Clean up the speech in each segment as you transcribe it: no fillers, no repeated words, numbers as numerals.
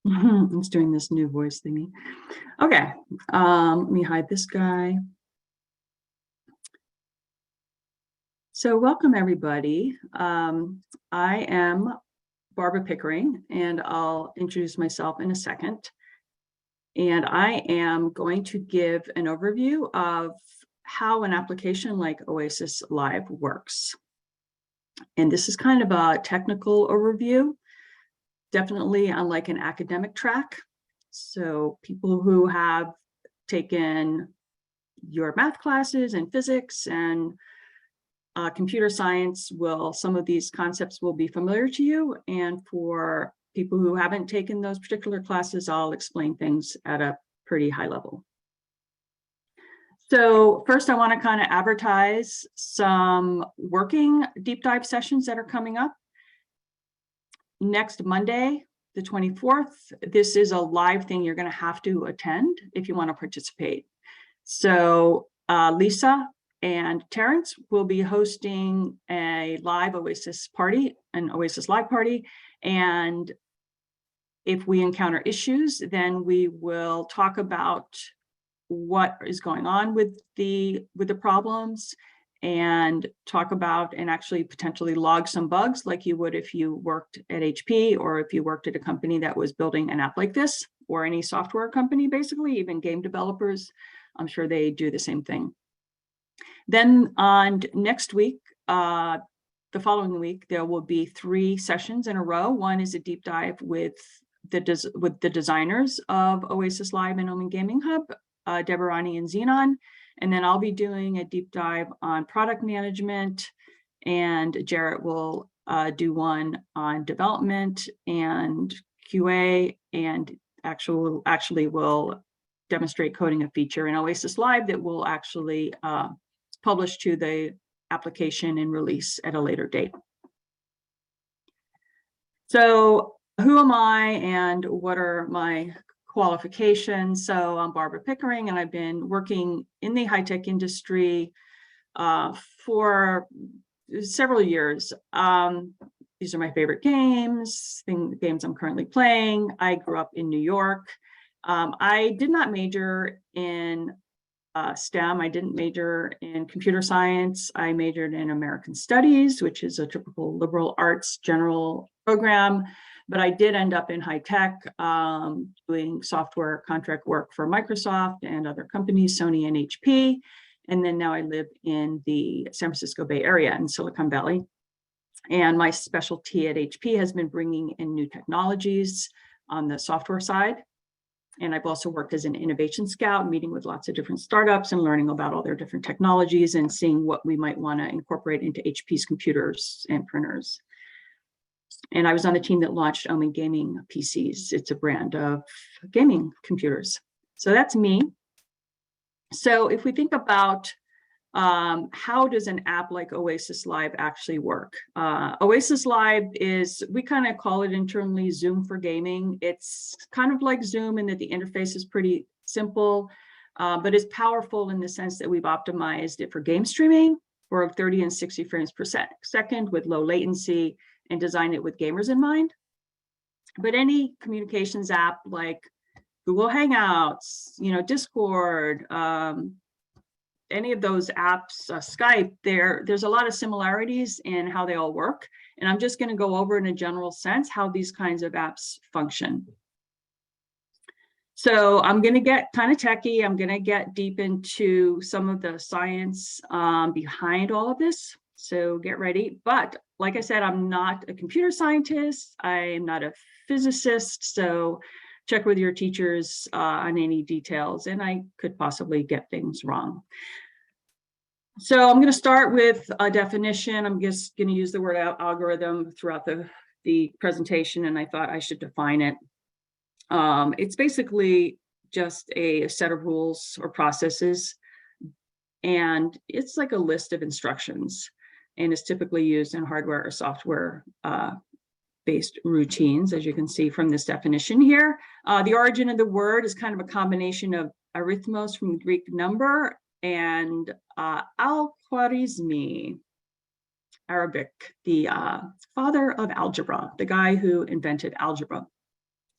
It's doing this new voice thingy. Okay, let me hide this guy. So welcome everybody. I am Barbara Pickering, and I'll introduce myself in a second. And I am going to give an overview of how an application like Oasis Live works. And this is kind of a technical overview, definitely unlike an academic track. So people who have taken your math classes and physics and computer science some of these concepts will be familiar to you. And for people who haven't taken those particular classes, I'll explain things at a pretty high level. So first, I want to kind of advertise some working deep dive sessions that are coming up. Next Monday, the 24th, this is a live thing you're going to have to attend if you want to participate. So Lisa and Terrence will be hosting a live Oasis party, an Oasis Live party. And if we encounter issues, then we will talk about what is going on with the problems and talk about and actually potentially log some bugs like you would if you worked at HP or if you worked at a company that was building an app like this, or any software company, basically, even game developers. I'm sure they do the same thing. Then on next week, the following week, there will be 3 sessions in a row. One is a deep dive with the designers of Oasis Live and Omen Gaming Hub, Deborani and Xenon. And then I'll be doing a deep dive on product management, and Jarrett will do one on development and QA, and actually will demonstrate coding a feature in Oasis Live that will actually publish to the application and release at a later date. So who am I and what are my qualifications? So I'm Barbara Pickering, and I've been working in the high-tech industry for several years. These are my favorite games, games I'm currently playing. I grew up in New York. I did not major in STEM. I didn't major in computer science. I majored in American Studies, which is a typical liberal arts general program. But I did end up in high tech, doing software contract work for Microsoft and other companies, Sony and HP. And then now I live in the San Francisco Bay Area in Silicon Valley. And my specialty at HP has been bringing in new technologies on the software side. And I've also worked as an innovation scout, meeting with lots of different startups and learning about all their different technologies and seeing what we might want to incorporate into HP's computers and printers. And I was on the team that launched Omen Gaming PCs. It's a brand of gaming computers. So that's me. So if we think about how does an app like Oasis Live actually work? Oasis Live is, we kind of call it internally Zoom for gaming. It's kind of like Zoom in that the interface is pretty simple, but it's powerful in the sense that we've optimized it for game streaming for 30 and 60 frames per second with low latency, and designed it with gamers in mind. But any communications app like Google Hangouts, Discord, any of those apps, Skype, there's a lot of similarities in how they all work. And I'm just going to go over in a general sense how these kinds of apps function. So I'm going to get kind of techie. I'm going to get deep into some of the science behind all of this. So get ready. But like I said, I'm not a computer scientist. I'm not a physicist. So check with your teachers on any details, and I could possibly get things wrong. So I'm going to start with a definition. I'm just going to use the word algorithm throughout the presentation, and I thought I should define it. It's basically just a set of rules or processes, and it's like a list of instructions, and is typically used in hardware or software based routines, as you can see from this definition here. The origin of the word is kind of a combination of arithmos from Greek number and al-Khwarizmi, Arabic, the father of algebra, the guy who invented algebra.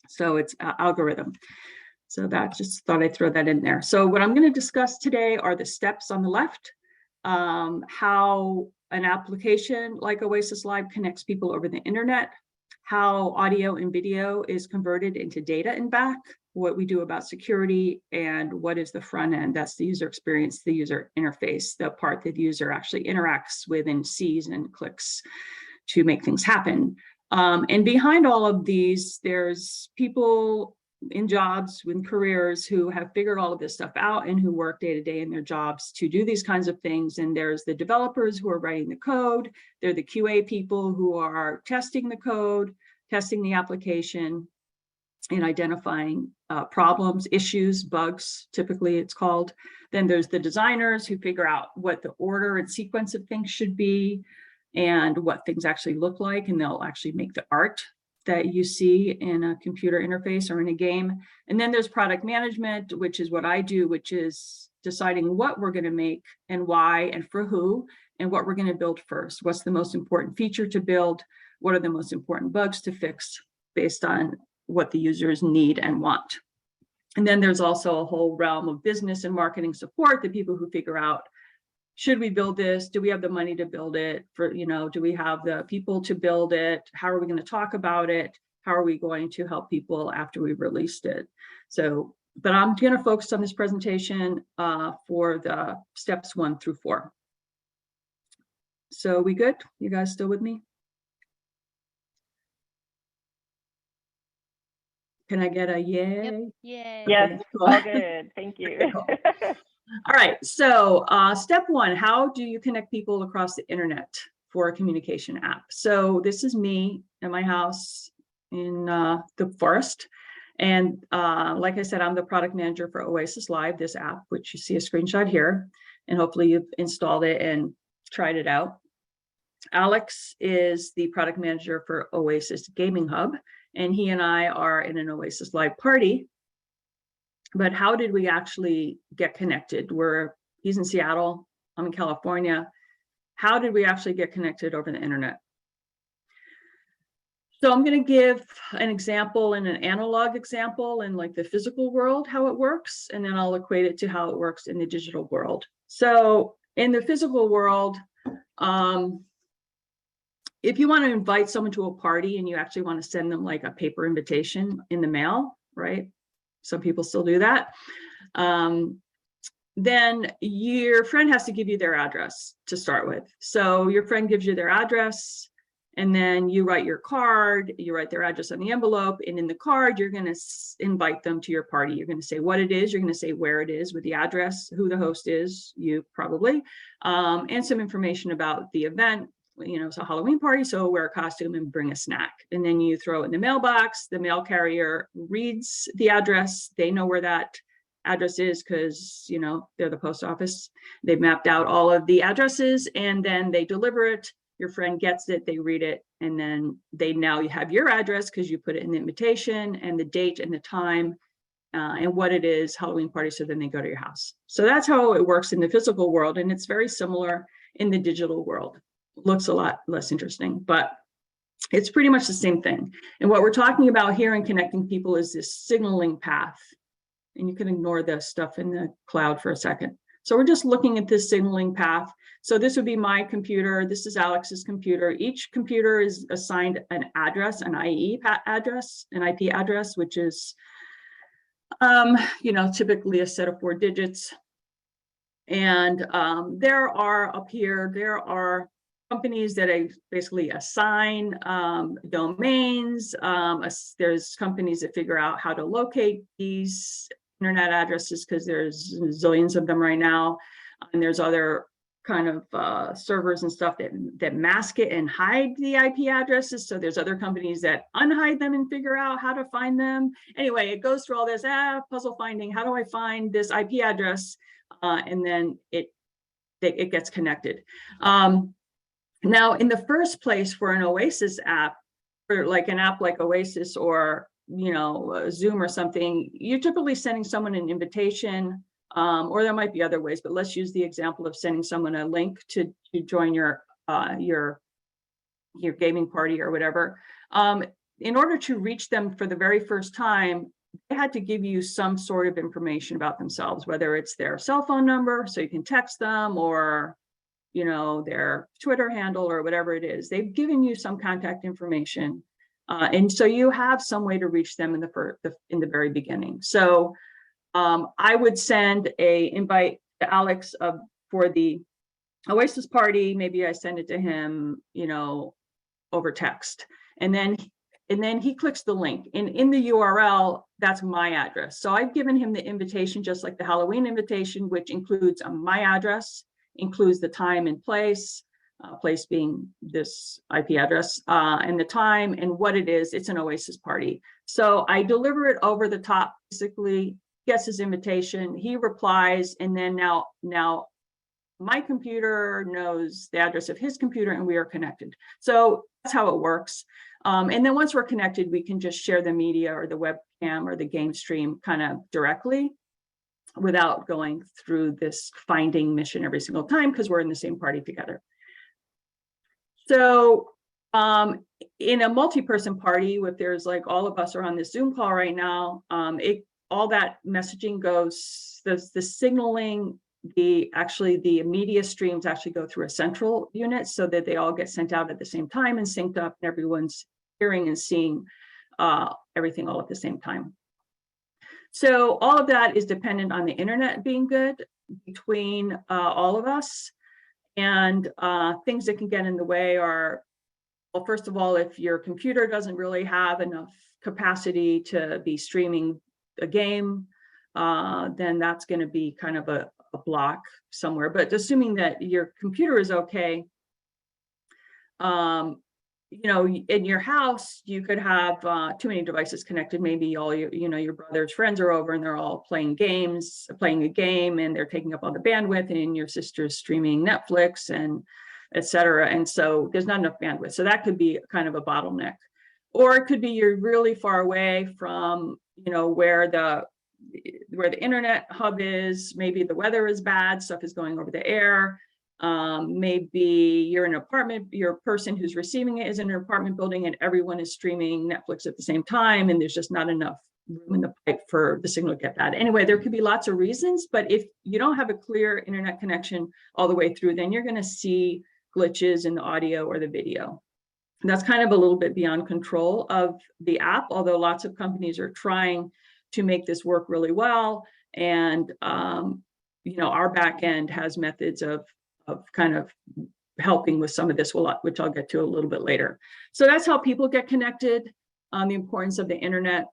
So it's algorithm. So that, just thought I'd throw that in there. So what I'm going to discuss today are the steps on the left, how an application like Oasis Live connects people over the internet, how audio and video is converted into data and back, what we do about security, and what is the front end. That's the user experience, the user interface, the part that the user actually interacts with and sees and clicks to make things happen. And behind all of these, there's people in jobs with careers who have figured all of this stuff out and who work day to day in their jobs to do these kinds of things. And there's the developers who are writing the code. They're the QA people who are testing the code, testing the application, and identifying problems, issues, bugs, typically it's called. Then there's the designers who figure out what the order and sequence of things should be and what things actually look like, and they'll actually make the art that you see in a computer interface or in a game. And then there's product management, which is what I do, which is deciding what we're going to make and why and for who, and what we're going to build first. What's the most important feature to build? What are the most important bugs to fix based on what the users need and want? And then there's also a whole realm of business and marketing support, the people who figure out, should we build this? Do we have the money to build it? Do we have the people to build it? How are we going to talk about it? How are we going to help people after we've released it? So, but I'm going to focus on this presentation for the steps 1 through 4. So we good? You guys still with me? Can I get a yay? Yep. Yay. Yes, Okay, cool. all good. Thank you. Cool. All right, so step 1, how do you connect people across the internet for a communication app? So this is me at my house in the forest. And like I said, I'm the product manager for Oasis Live, this app, which you see a screenshot here. And hopefully you've installed it and tried it out. Alex is the product manager for Oasis Gaming Hub, and he and I are in an Oasis Live party. But how did we actually get connected? He's in Seattle, I'm in California. How did we actually get connected over the internet? So I'm going to give an example and an analog example in like the physical world, how it works, and then I'll equate it to how it works in the digital world. So in the physical world, if you want to invite someone to a party and you actually want to send them like a paper invitation in the mail, right? Some people still do that. Then your friend has to give you their address to start with. So your friend gives you their address, and then you write your card, you write their address on the envelope, and in the card, you're going to invite them to your party. You're going to say what it is, you're going to say where it is with the address, who the host is, you probably, and some information about the event. It's a Halloween party, so wear a costume and bring a snack. And then you throw it in the mailbox. The mail carrier reads the address. They know where that address is because, they're the post office. They've mapped out all of the addresses, and then they deliver it. Your friend gets it, they read it, and then you have your address because you put it in the invitation and the date and the time and what it is, Halloween party, so then they go to your house. So that's how it works in the physical world, and it's very similar in the digital world. Looks a lot less interesting, but it's pretty much the same thing. And what we're talking about here in connecting people is this signaling path. And you can ignore the stuff in the cloud for a second. So we're just looking at this signaling path. So this would be my computer. This is Alex's computer. Each computer is assigned an address, an IE address, an IP address, which is, typically a set of 4 digits. And there are companies that basically assign domains. There's companies that figure out how to locate these internet addresses because there's zillions of them right now. And there's other kind of servers and stuff that mask it and hide the IP addresses. So there's other companies that unhide them and figure out how to find them. Anyway, it goes through all this puzzle finding. How do I find this IP address? And then it gets connected. Now, in the first place for an Oasis app, or like an app like Oasis or Zoom or something, you're typically sending someone an invitation, or there might be other ways, but let's use the example of sending someone a link to join your gaming party or whatever. in order to reach them for the very first time, they had to give you some sort of information about themselves, whether it's their cell phone number, so you can text them, or their Twitter handle or whatever it is. They've given you some contact information. And so you have some way to reach them in the very beginning. So I would send a invite to Alex for the Oasis party. Maybe I send it to him, over text. And then he clicks the link. And in the URL, that's my address. So I've given him the invitation, just like the Halloween invitation, which includes my address, includes the time and place, place being this IP address, and the time and what it is. It's an Oasis party. So I deliver it over the top, basically gets his invitation, he replies, and then now my computer knows the address of his computer and we are connected. So that's how it works. And then once we're connected, we can just share the media or the webcam or the game stream kind of directly without going through this finding mission every single time, because we're in the same party together. So in a multi-person party, if there's like all of us are on this Zoom call right now, all that messaging goes, the signaling, the media streams actually go through a central unit so that they all get sent out at the same time and synced up, and everyone's hearing and seeing everything all at the same time. So all of that is dependent on the internet being good between all of us. And things that can get in the way are, well, first of all, if your computer doesn't really have enough capacity to be streaming a game, then that's going to be kind of a block somewhere. But assuming that your computer is okay, in your house, you could have too many devices connected. Maybe all your brother's friends are over and they're all playing a game, and they're taking up all the bandwidth, and your sister's streaming Netflix and etc. And so there's not enough bandwidth. So that could be kind of a bottleneck. Or it could be you're really far away from, where the internet hub is. Maybe the weather is bad, stuff is going over the air. Maybe you're in an apartment, your person who's receiving it is in an apartment building and everyone is streaming Netflix at the same time, and there's just not enough room in the pipe for the signal to get bad. Anyway, there could be lots of reasons, but if you don't have a clear internet connection all the way through, then you're going to see glitches in the audio or the video. And that's kind of a little bit beyond control of the app, although lots of companies are trying to make this work really well. And, our back end has methods of kind of helping with some of this, which I'll get to a little bit later. So that's how people get connected, the importance of the internet.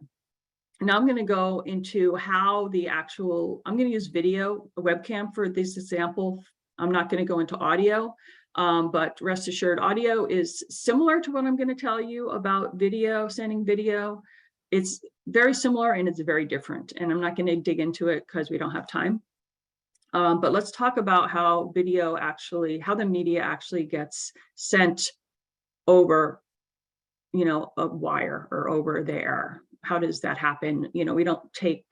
Now I'm going to go into how I'm going to use video, a webcam for this example. I'm not going to go into audio, but rest assured, audio is similar to what I'm going to tell you about video, sending video. It's very similar and it's very different. And I'm not going to dig into it because we don't have time. But let's talk about how the media actually gets sent over, a wire or over the air. How does that happen? We don't take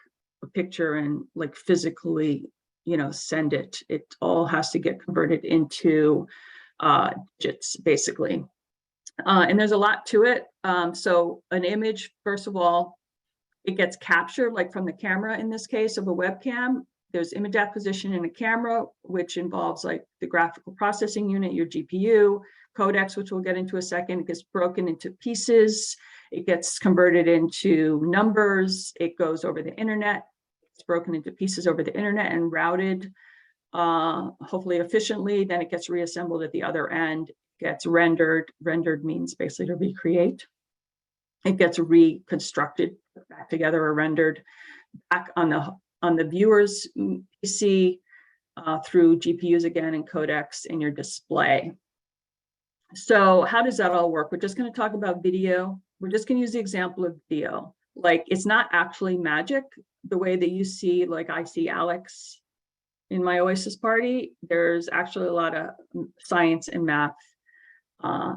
a picture and like physically, send it. It all has to get converted into digits, basically. And there's a lot to it. So an image, first of all, it gets captured like from the camera, in this case of a webcam. There's image acquisition in a camera, which involves like the graphical processing unit, your GPU, codecs, which we'll get into a second. It gets broken into pieces. It gets converted into numbers. It goes over the internet. It's broken into pieces over the internet and routed, hopefully efficiently. Then it gets reassembled at the other end, gets rendered. Rendered means basically to recreate. It gets reconstructed, back together or rendered back on the viewer's PC through GPUs again and codecs in your display. So how does that all work? We're just going to talk about video. We're just going to use the example of video. Like, it's not actually magic the way that you see, like I see Alex in my Oasis party. There's actually a lot of science and math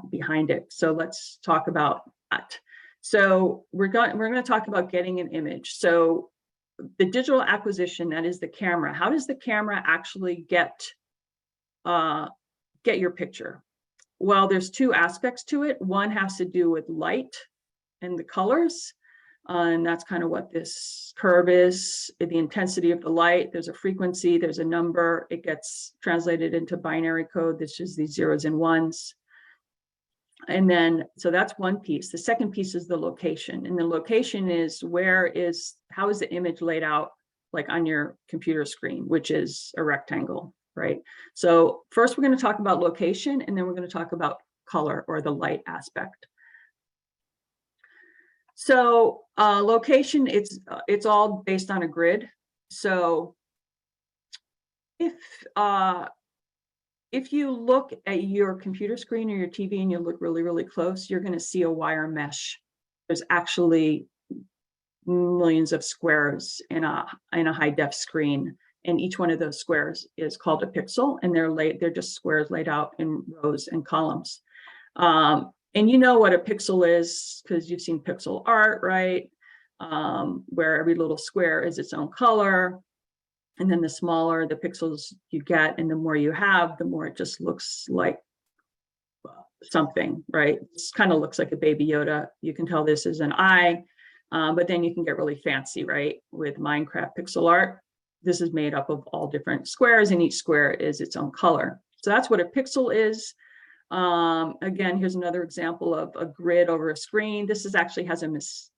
behind it. So let's talk about that. So we're going to talk about getting an image. So the digital acquisition, that is the camera. How does the camera actually get your picture? Well, there's two aspects to it. One has to do with light, and the colors. And that's kind of what this curve is. The intensity of the light, there's a frequency, there's a number, it gets translated into binary code, that's just these zeros and ones. And then, so that's one piece. The second piece is the location. And the location is how is the image laid out like on your computer screen, which is a rectangle, right? So first we're going to talk about location, and then we're going to talk about color or the light aspect. So location, it's all based on a grid. So if you look at your computer screen or your TV and you look really, really close, you're going to see a wire mesh. There's actually millions of squares in a high def screen, and each one of those squares is called a pixel, and they're just squares laid out in rows and columns. And you know what a pixel is because you've seen pixel art, right? Where every little square is its own color. And then the smaller the pixels you get and the more you have, the more it just looks like something, right? It kind of looks like a baby Yoda. You can tell this is an eye, but then you can get really fancy, right? With Minecraft pixel art. This is made up of all different squares, and each square is its own color. So that's what a pixel is. Again, here's another example of a grid over a screen. This is actually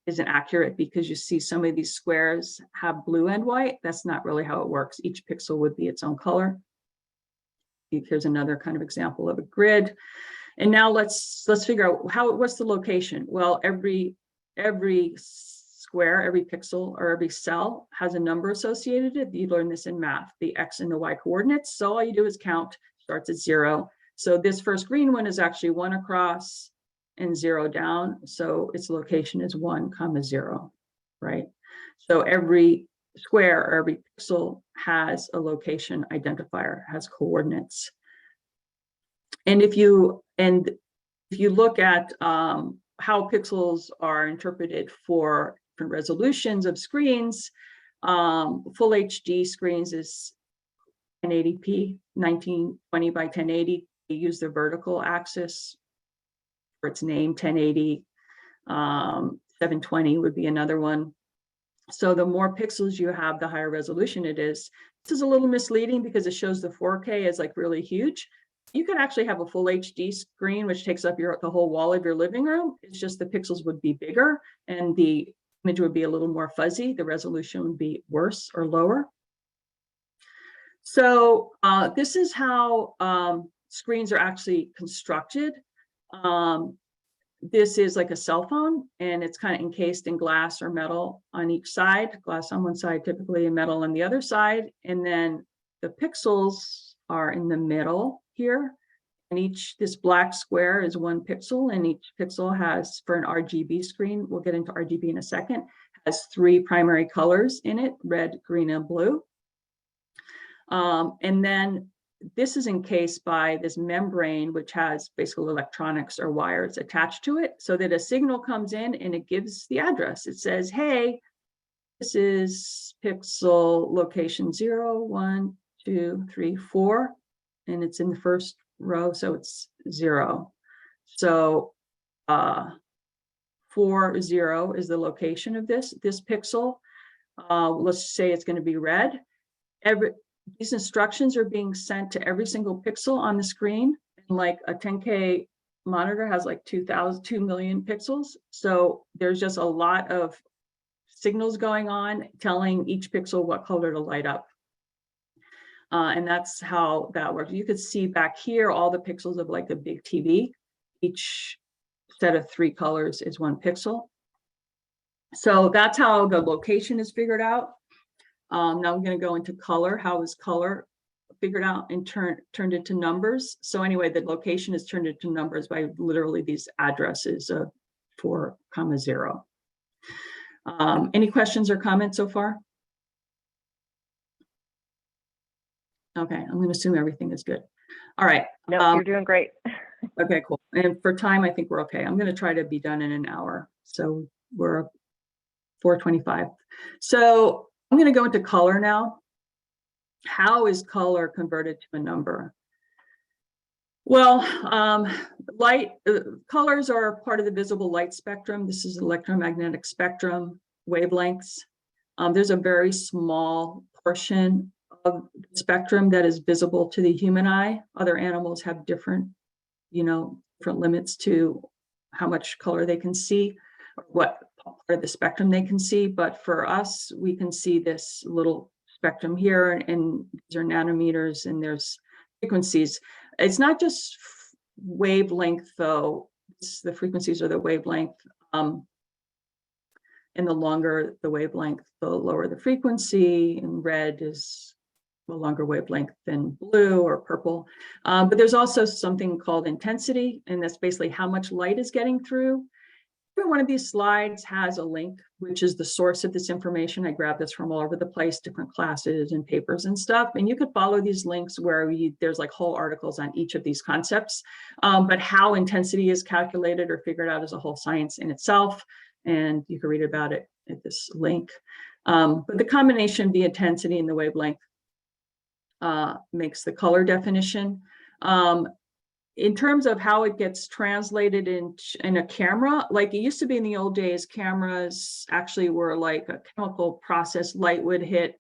isn't accurate because you see some of these squares have blue and white. That's not really how it works. Each pixel would be its own color. Here's another kind of example of a grid. And now let's figure out what's the location. Well, every square, every pixel, or every cell has a number associated with it. You learn this in math, the X and the Y coordinates. So all you do is count, starts at 0. So this first green one is actually 1 across and 0 down. So its location is 1, 0, right? So every square or every pixel has a location identifier, has coordinates. And if you look at how pixels are interpreted for different resolutions of screens, full HD screens is 1080p, 1920 by 1080. They use the vertical axis for its name, 1080. 720 would be another one. So the more pixels you have, the higher resolution it is. This is a little misleading because it shows the 4K is like really huge. You could actually have a full HD screen, which takes up the whole wall of your living room. It's just the pixels would be bigger and the image would be a little more fuzzy. The resolution would be worse or lower. So this is how screens are actually constructed. This is like a cell phone, and it's kind of encased in glass or metal on each side, glass on one side typically and metal on the other side. And then the pixels are in the middle here. And this black square is 1 pixel, and each pixel has, for an RGB screen, we'll get into RGB in a second, has 3 primary colors in it, red, green, and blue. And then this is encased by this membrane, which has basically electronics or wires attached to it, so that a signal comes in and it gives the address. It says, hey, this is pixel location 0, 1, 2, 3, 4, and it's in the first row, so it's 0. So 4, 0 is the location of this pixel. Let's say it's going to be red. These instructions are being sent to every single pixel on the screen. And like a 10K monitor has like 2 million pixels. So there's just a lot of signals going on telling each pixel what color to light up. And that's how that works. You could see back here all the pixels of like a big TV. Each set of 3 colors is 1 pixel. So that's how the location is figured out. Now I'm going to go into color. How is color figured out and turned into numbers? So anyway, the location is turned into numbers by literally these addresses of 4, 0. Any questions or comments so far? Okay, I'm going to assume everything is good. All right. No, you're doing great. Okay, cool. And for time, I think we're okay. I'm going to try to be done in an hour. So we're 4:25. So I'm going to go into color now. How is color converted to a number? Well, light colors are part of the visible light spectrum. This is electromagnetic spectrum wavelengths. There's a very small portion of the spectrum that is visible to the human eye. Other animals have different, different limits to how much color they can see, or what part of the spectrum they can see. But for us, we can see this little spectrum here, and these are nanometers, and there's frequencies. It's not just wavelength, though. The frequencies are the wavelength. And the longer the wavelength, the lower the frequency. And red is a longer wavelength than blue or purple. But there's also something called intensity, and that's basically how much light is getting through. Every one of these slides has a link, which is the source of this information. I grabbed this from all over the place, different classes and papers and stuff. And you could follow these links where there's like whole articles on each of these concepts. But how intensity is calculated or figured out is a whole science in itself. And you can read about it at this link. But the combination of the intensity and the wavelength makes the color definition. In terms of how it gets translated in a camera, like it used to be in the old days, cameras actually were like a chemical process. Light would hit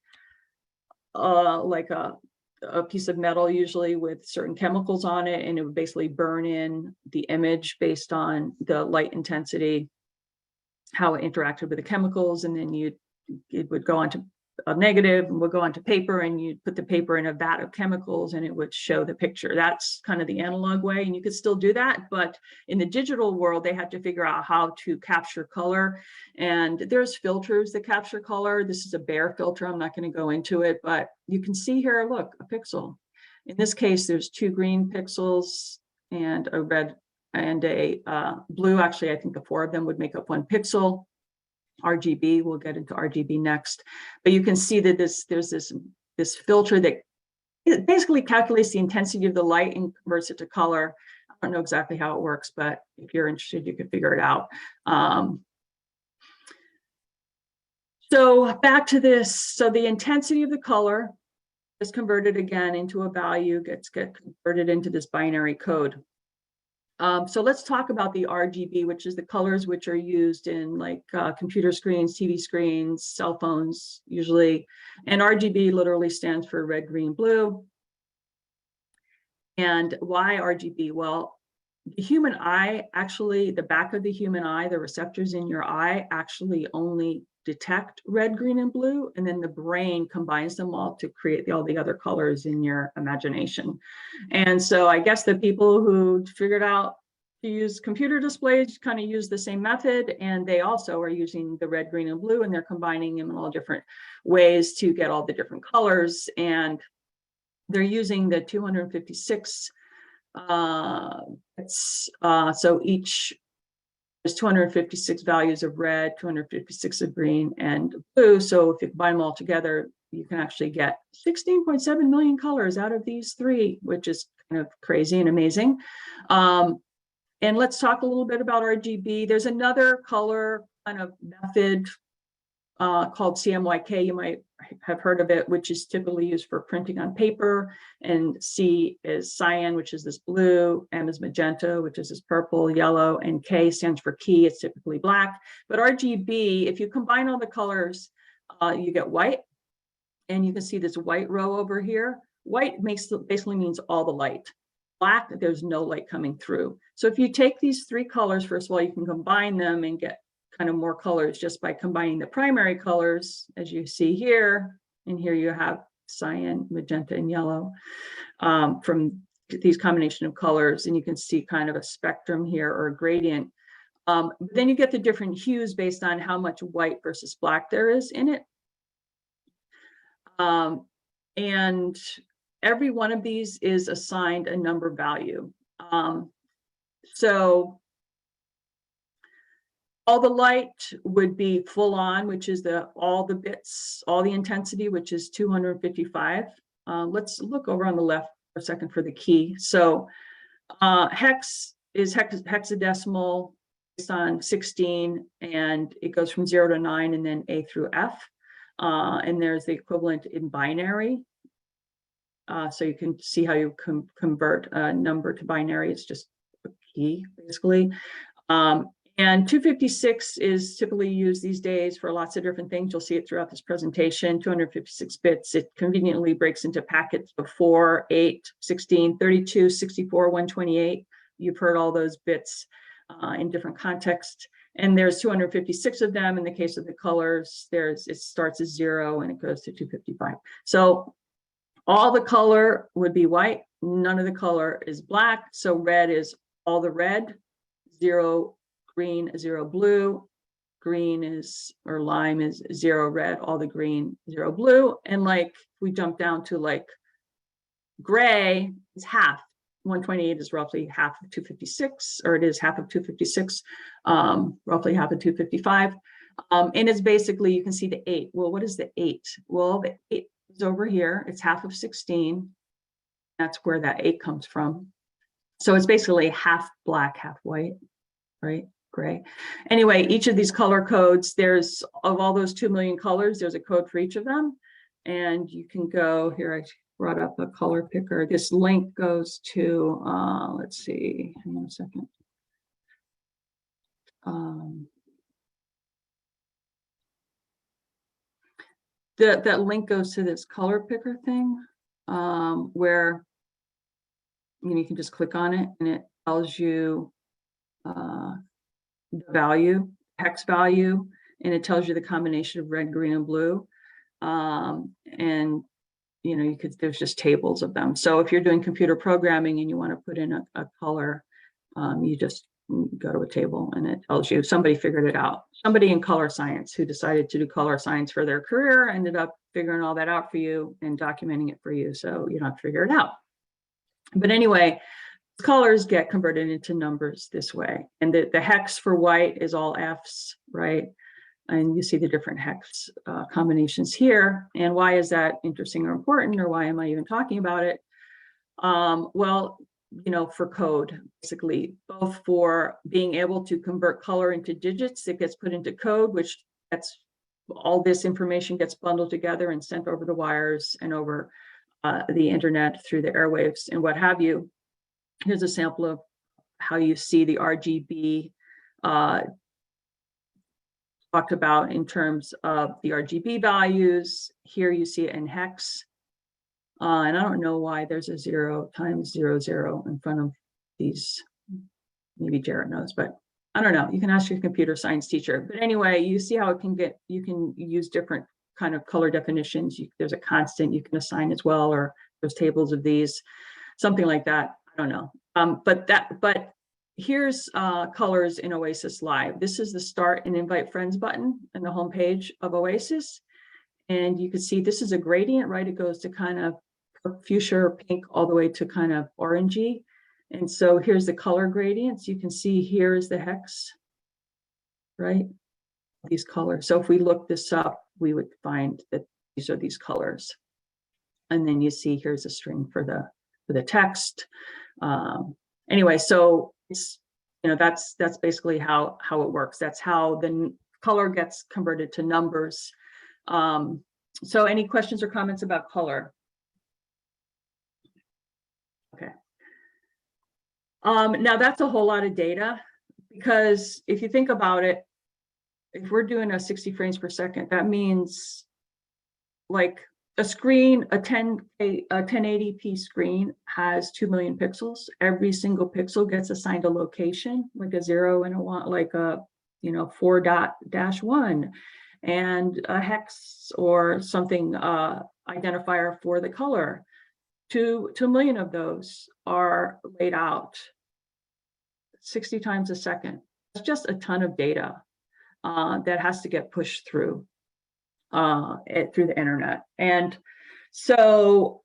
like a piece of metal, usually with certain chemicals on it, and it would basically burn in the image based on the light intensity, how it interacted with the chemicals, and then it would go onto a negative and would go onto paper, and you'd put the paper in a vat of chemicals and it would show the picture. That's kind of the analog way, and you could still do that. But in the digital world, they had to figure out how to capture color. And there's filters that capture color. This is a Bayer filter. I'm not going to go into it, but you can see here, look, a pixel. In this case, there's 2 green pixels and a red and a blue. Actually, I think the 4 of them would make up 1 pixel. RGB, we'll get into RGB next. But you can see that there's this filter that basically calculates the intensity of the light and converts it to color. I don't know exactly how it works, but if you're interested, you can figure it out. So back to this. So the intensity of the color is converted again into a value, gets converted into this binary code. So let's talk about the RGB, which is the colors which are used in like computer screens, TV screens, cell phones usually. And RGB literally stands for red, green, blue. And why RGB? Well, the human eye, actually, the back of the human eye, the receptors in your eye actually only detect red, green, and blue, and then the brain combines them all to create all the other colors in your imagination. And so I guess the people who figured out to use computer displays kind of use the same method, and they also are using the red, green, and blue, and they're combining them in all different ways to get all the different colors. And they're using the 256 so each there's 256 values of red, 256 of green and blue. So if you combine them all together, you can actually get 16.7 million colors out of these 3, which is kind of crazy and amazing. And let's talk a little bit about RGB. There's another color kind of method called CMYK. You might have heard of it, which is typically used for printing on paper. And C is cyan, which is this blue, M is magenta, which is this purple, yellow, and K stands for key. It's typically black. But RGB, if you combine all the colors, you get white. And you can see this white row over here. White basically means all the light. Black, there's no light coming through. So if you take these 3 colors, first of all, you can combine them and get kind of more colors just by combining the primary colors, as you see here. And here you have cyan, magenta, and yellow from these combination of colors. And you can see kind of a spectrum here or a gradient. Then you get the different hues based on how much white versus black there is in it. And every one of these is assigned a number value. So all the light would be full on, which is all the bits, all the intensity, which is 255. Let's look over on the left for a second for the key. So hex is hexadecimal based on 16, and it goes from 0 to 9 and then A through F. And there's the equivalent in binary. So you can see how you convert a number to binary. It's just a key, basically. And 256 is typically used these days for lots of different things. You'll see it throughout this presentation. 256 bits. It conveniently breaks into packets of 4, 8, 16, 32, 64, 128. You've heard all those bits in different contexts. And there's 256 of them. In the case of the colors, it starts as 0 and it goes to 255. So all the color would be white. None of the color is black. So red is all the red, 0 green, 0 blue, green is, or lime is 0 red, all the green, 0 blue. And like we jump down to like gray is half. 128 is roughly half of 256, or it is half of 256, roughly half of 255. And it's basically, you can see the 8. Well, what is the 8? Well, the 8 is over here. It's half of 16. That's where that 8 comes from. So it's basically half black, half white, right? Gray. Anyway, each of these color codes, there's, of all those 2 million colors, there's a code for each of them. And you can go here, I brought up a color picker. This link goes to, let's see, hang on a second. That link goes to this color picker thing, where you can just click on it and it tells you the value, hex value, and it tells you the combination of red, green, and blue. And there's just tables of them. So if you're doing computer programming and you want to put in a color, you just go to a table and it tells you. Somebody figured it out. Somebody in color science who decided to do color science for their career ended up figuring all that out for you and documenting it for you, so you don't have to figure it out. But anyway, colors get converted into numbers this way. And the hex for white is all Fs, right? And you see the different hex combinations here. And why is that interesting or important, or why am I even talking about it? Well, for code, basically, both for being able to convert color into digits, it gets put into code, which gets, all this information gets bundled together and sent over the wires and over the internet through the airwaves and what have you. Here's a sample of how you see the RGB talked about in terms of the RGB values. Here you see it in hex. And I don't know why there's a 0 times 0, 0 in front of these. Maybe Jarrett knows, but I don't know. You can ask your computer science teacher. But anyway, you see how it can get, you can use different kind of color definitions. There's a constant you can assign as well, or there's tables of these, something like that. I don't know. But here's colors in Oasis Live. This is the start and invite friends button in the homepage of Oasis. And you can see this is a gradient, right? It goes to kind of fuchsia or pink all the way to kind of orangey. And so here's the color gradients. You can see here is the hex, right? These colors. So if we look this up, we would find that these are these colors. And then you see here's a string for the text. Anyway, so it's, that's basically how it works. That's how the color gets converted to numbers. So any questions or comments about color? Okay. Now that's a whole lot of data, because if you think about it, if we're doing a 60 frames per second, that means like a screen, a 1080p screen has 2 million pixels. Every single pixel gets assigned a location, like a 0 and a 1, like a 4.-1, and a hex or something identifier for the color. 2 million of those are laid out 60 times a second. It's just a ton of data that has to get pushed through through the internet. And so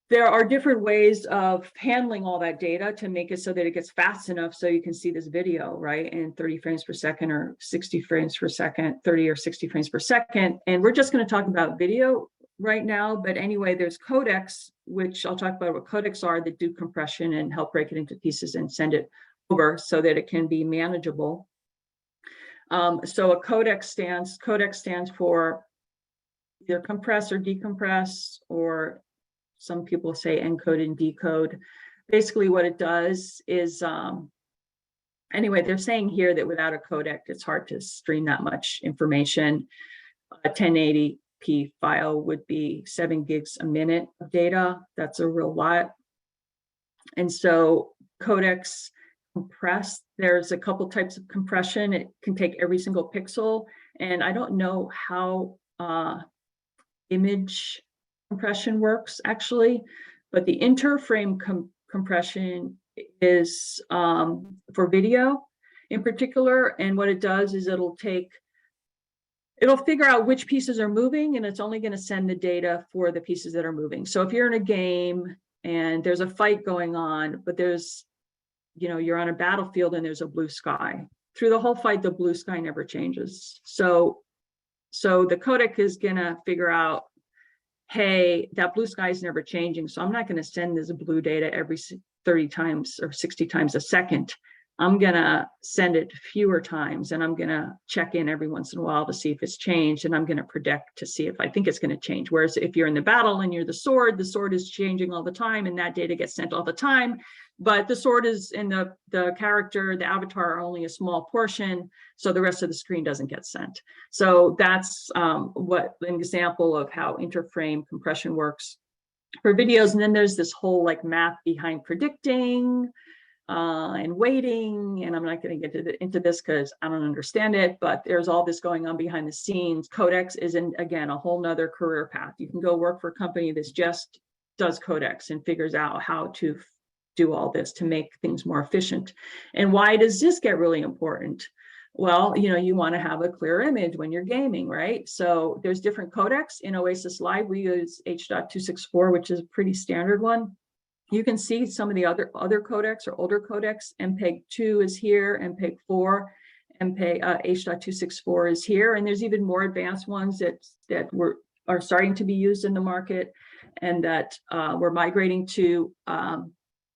there are different ways of handling all that data to make it so that it gets fast enough so you can see this video, right, in 30 frames per second or 60 frames per second, 30 or 60 frames per second. And we're just going to talk about video right now. But anyway, there's codecs, which I'll talk about what codecs are, that do compression and help break it into pieces and send it over so that it can be manageable. So a codec stands for either compress or decompress, or some people say encode and decode. Basically what it does is, anyway, they're saying here that without a codec, it's hard to stream that much information. A 1080p file would be 7 gigs a minute of data. That's a real lot. And so codecs compress. There's a couple types of compression. It can take every single pixel. And I don't know how image compression works actually, but the interframe compression is for video in particular. And what it does is it'll figure out which pieces are moving, and it's only going to send the data for the pieces that are moving. So if you're in a game and there's a fight going on, but there's, you're on a battlefield and there's a blue sky. Through the whole fight, the blue sky never changes. So the codec is going to figure out, hey, that blue sky is never changing, so I'm not going to send this blue data every 30 times or 60 times a second. I'm going to send it fewer times, and I'm going to check in every once in a while to see if it's changed, and I'm going to predict to see if I think it's going to change. Whereas if you're in the battle and you're the sword is changing all the time, and that data gets sent all the time. But the sword is in the character, the avatar, are only a small portion, so the rest of the screen doesn't get sent. So that's what an example of how interframe compression works for videos. And then there's this whole like math behind predicting and waiting, and I'm not going to get into this because I don't understand it, but there's all this going on behind the scenes. Codecs is, again, a whole nother career path. You can go work for a company that just does codecs and figures out how to do all this to make things more efficient. And why does this get really important? Well, you want to have a clear image when you're gaming, right? So there's different codecs. In Oasis Live, we use H.264, which is a pretty standard one. You can see some of the other codecs or older codecs. MPEG-2 is here, MPEG-4, H.264 is here, and there's even more advanced ones that are starting to be used in the market, and that we're migrating to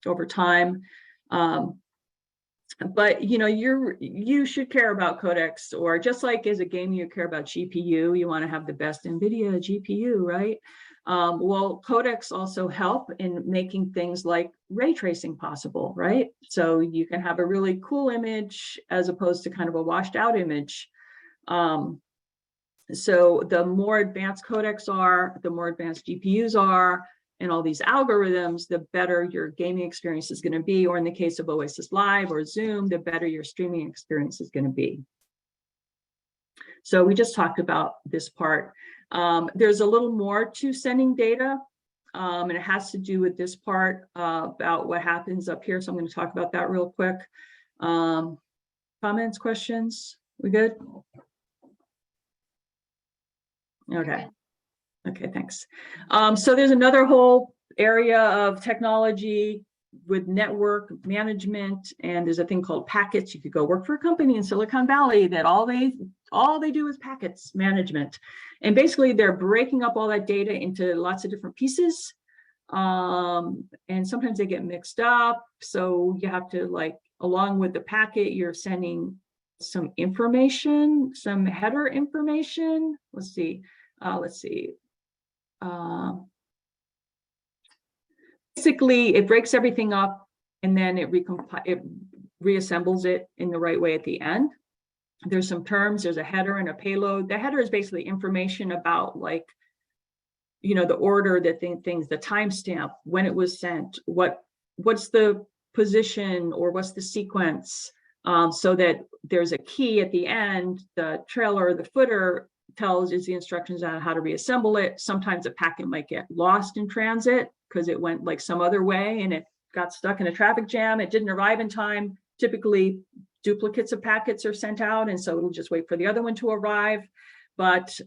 over time. But you should care about codecs, or just like as a game you care about GPU, you want to have the best NVIDIA GPU, right? Well, codecs also help in making things like ray tracing possible, right? So you can have a really cool image as opposed to kind of a washed out image. So the more advanced codecs are, the more advanced GPUs are, and all these algorithms, the better your gaming experience is going to be. Or in the case of Oasis Live or Zoom, the better your streaming experience is going to be. So we just talked about this part. There's a little more to sending data, and it has to do with this part about what happens up here. So I'm going to talk about that real quick. Comments, questions? We good? Okay. Okay, thanks. So there's another whole area of technology with network management, and there's a thing called packets. You could go work for a company in Silicon Valley that all they do is packets management. And basically they're breaking up all that data into lots of different pieces. And sometimes they get mixed up. So you have to, like, along with the packet, you're sending some information, some header information. Let's see. Basically, it breaks everything up, and then it reassembles it in the right way at the end. There's some terms. There's a header and a payload. The header is basically information about, like, the order that things, the timestamp, when it was sent, what's the position or what's the sequence, so that there's a key at the end. The trailer, the footer tells is the instructions on how to reassemble it. Sometimes a packet might get lost in transit because it went like some other way and it got stuck in a traffic jam. It didn't arrive in time. Typically, duplicates of packets are sent out, and so it'll just wait for the other one to arrive. But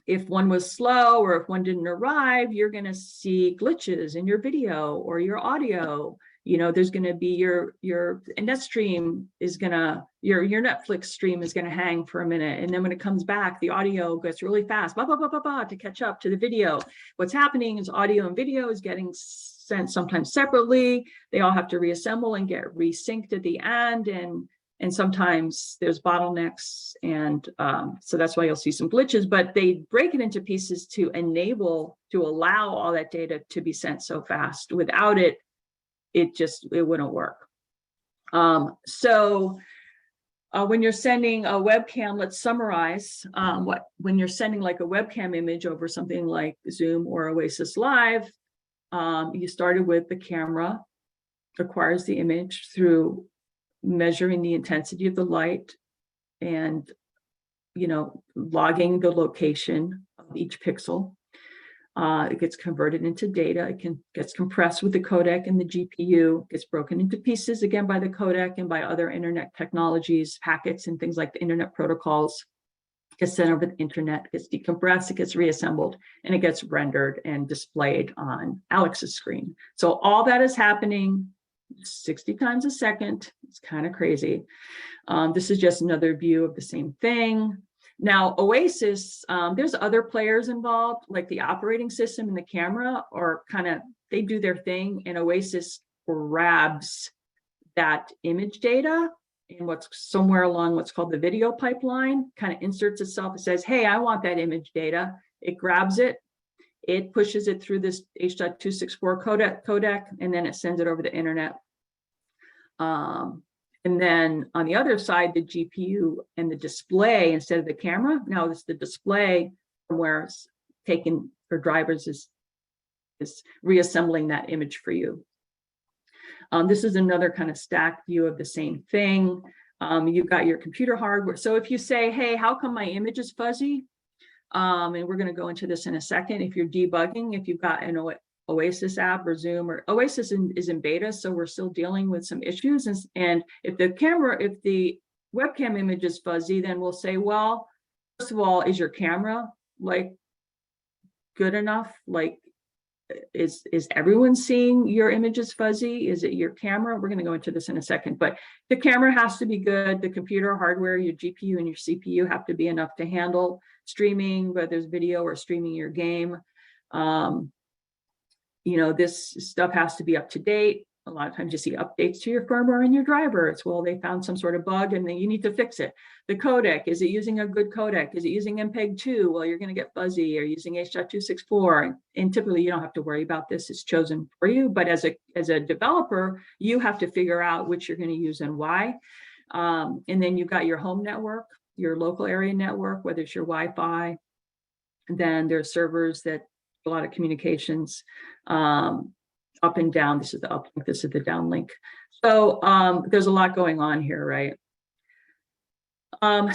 if one was slow or if one didn't arrive, you're going to see glitches in your video or your audio. There's going to be your net stream is going to, your Netflix stream is going to hang for a minute. And then when it comes back, the audio goes really fast, to catch up to the video. What's happening is audio and video is getting sent sometimes separately. They all have to reassemble and get resynced at the end. And And sometimes there's bottlenecks, and so that's why you'll see some glitches, but they break it into pieces to allow all that data to be sent so fast. Without it, it wouldn't work. When you're sending a webcam, let's summarize when you're sending like a webcam image over something like Zoom or Oasis Live, you started with the camera acquires the image through measuring the intensity of the light and, logging the location of each pixel. It gets converted into data. It gets compressed with the codec and the GPU, gets broken into pieces again by the codec and by other internet technologies, packets and things like the internet protocols, gets sent over the internet, gets decompressed, it gets reassembled, and it gets rendered and displayed on Alex's screen. So all that is happening 60 times a second. It's kind of crazy. This is just another view of the same thing. Now, Oasis, there's other players involved, like the operating system and the camera, or they do their thing, and Oasis grabs that image data and what's somewhere along what's called the video pipeline, kind of inserts itself and says, hey, I want that image data. It grabs it, it pushes it through this H.264 codec, and then it sends it over the internet. And then on the other side, the GPU and the display instead of the camera. Now it's the display from where it's taken for drivers is reassembling that image for you. This is another kind of stacked view of the same thing. You've got your computer hardware. So if you say, hey, how come my image is fuzzy? And we're going to go into this in a second. If you're debugging, if you've got an Oasis app or Zoom, or Oasis is in beta, so we're still dealing with some issues. And if the webcam image is fuzzy, then we'll say, well, first of all, is your camera like good enough? Like, is everyone seeing your image is fuzzy? Is it your camera? We're going to go into this in a second, but the camera has to be good. The computer hardware, your GPU and your CPU have to be enough to handle streaming, whether it's video or streaming your game. This stuff has to be up to date. A lot of times you see updates to your firmware and your driver. It's, well, they found some sort of bug and then you need to fix it. The codec, is it using a good codec? Is it using MPEG-2? Well, you're going to get fuzzy. Or using H.264. And typically you don't have to worry about this. It's chosen for you. But as a developer, you have to figure out which you're going to use and why. And then you've got your home network, your local area network, whether it's your Wi-Fi. Then there's servers that a lot of communications up and down. This is the uplink, this is the downlink. So there's a lot going on here, right?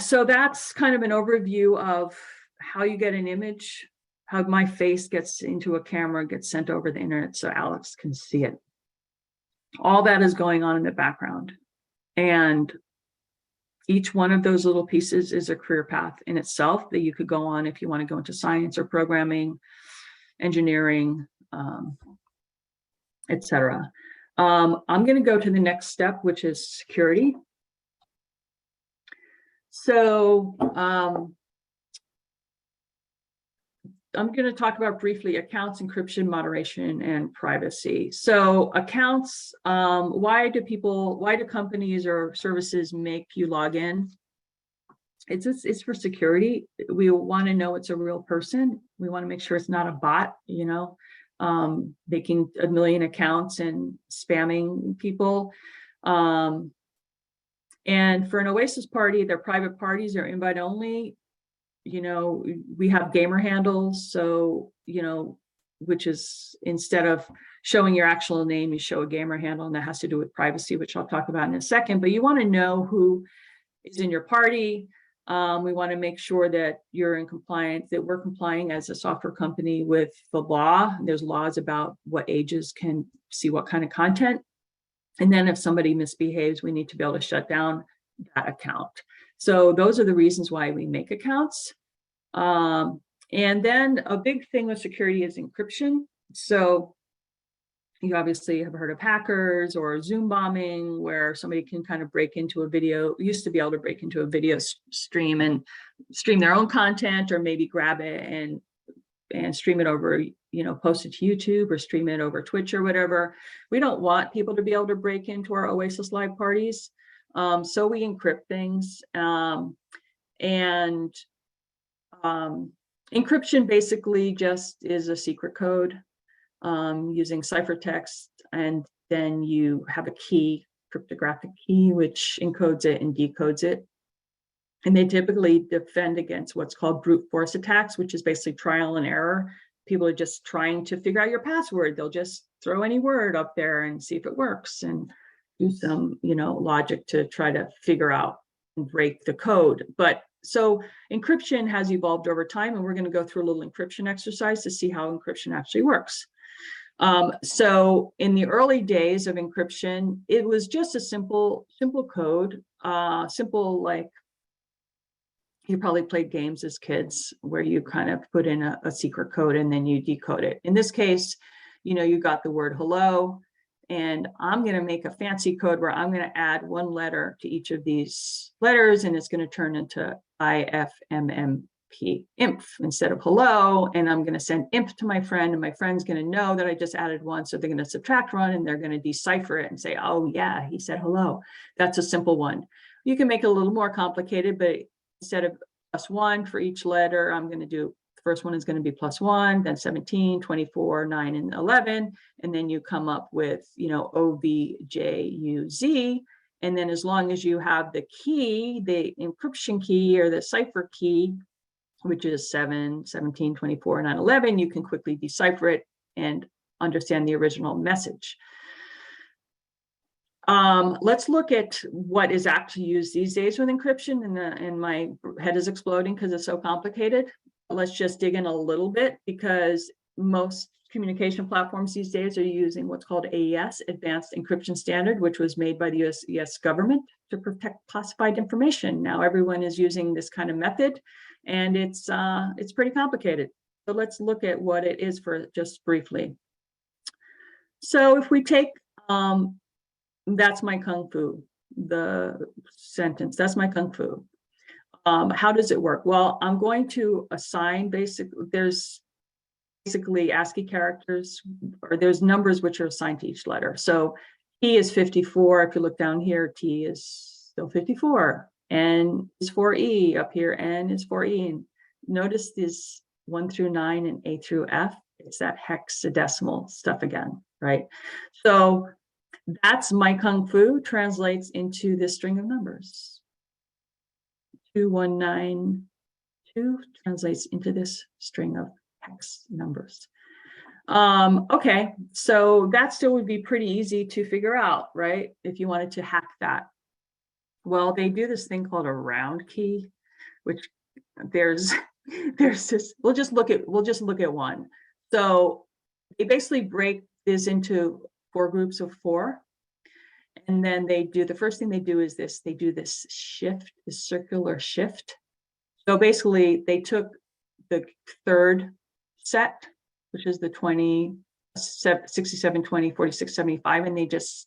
So that's kind of an overview of how you get an image, how my face gets into a camera, gets sent over the internet so Alex can see it. All that is going on in the background. And each one of those little pieces is a career path in itself that you could go on if you want to go into science or programming, engineering, etc. I'm going to go to the next step, which is security. So I'm going to talk about briefly accounts, encryption, moderation, and privacy. So accounts, why do companies or services make you log in? It's for security. We want to know it's a real person. We want to make sure it's not a bot, making 1 million accounts and spamming people. And for an Oasis party, they're private parties, they're invite only. We have gamer handles, so, which is, instead of showing your actual name, you show a gamer handle, and that has to do with privacy, which I'll talk about in a second. But you want to know who is in your party. We want to make sure that you're in compliance, that we're complying as a software company with the law. There's laws about what ages can see what kind of content. And then if somebody misbehaves, we need to be able to shut down that account. So those are the reasons why we make accounts. And then a big thing with security is encryption. So you obviously have heard of hackers or Zoom bombing, where somebody can kind of break into a video, used to be able to break into a video stream and stream their own content, or maybe grab it and stream it over, post it to YouTube or stream it over Twitch or whatever. We don't want people to be able to break into our Oasis Live parties. So we encrypt things. And encryption basically just is a secret code using ciphertext, and then you have a key, cryptographic key, which encodes it and decodes it. And they typically defend against what's called brute force attacks, which is basically trial and error. People are just trying to figure out your password. They'll just throw any word up there and see if it works, and do some, logic to try to figure out and break the code. But so encryption has evolved over time, and we're going to go through a little encryption exercise to see how encryption actually works. So in the early days of encryption, it was just a simple code, simple, like you probably played games as kids where you kind of put in a secret code and then you decode it. In this case, you got the word hello, and I'm going to make a fancy code where I'm going to add one letter to each of these letters, and it's going to turn into IFMMP, INF, instead of hello. And I'm going to send INF to my friend, and my friend's going to know that I just added one. So they're going to subtract one, and they're going to decipher it and say, oh yeah, he said hello. That's a simple one. You can make it a little more complicated, but instead of +1 for each letter, I'm going to do, the first one is going to be +1, then 17, 24, 9, and 11. And then you come up with, O, V, J, U, Z. And then as long as you have the key, the encryption key or the cipher key, which is 7, 17, 24, 9, 11, you can quickly decipher it and understand the original message. Let's look at what is actually used these days with encryption, and my head is exploding because it's so complicated. Let's just dig in a little bit, because most communication platforms these days are using what's called AES, Advanced Encryption Standard, which was made by the US government to protect classified information. Now everyone is using this kind of method, and it's pretty complicated. So let's look at what it is for just briefly. So if we take that's my kung fu, the sentence, that's my kung fu. How does it work? Well, I'm going to assign there's basically ASCII characters, or there's numbers which are assigned to each letter. So T is 54. If you look down here, T is still 54. N is for E up here. N is for E. And notice this 1 through 9 and A through F. It's that hexadecimal stuff again, right? So that's my kung fu translates into this string of numbers. 2192 translates into this string of hex numbers. Okay, so that still would be pretty easy to figure out, right? If you wanted to hack that. Well, they do this thing called a round key, which there's this, we'll just look at one. So they basically break this into 4 groups of 4. And then they do, the first thing they do is this, they do this shift, this circular shift. So basically they took the third set, which is the 20, 67, 20, 46, 75, and they just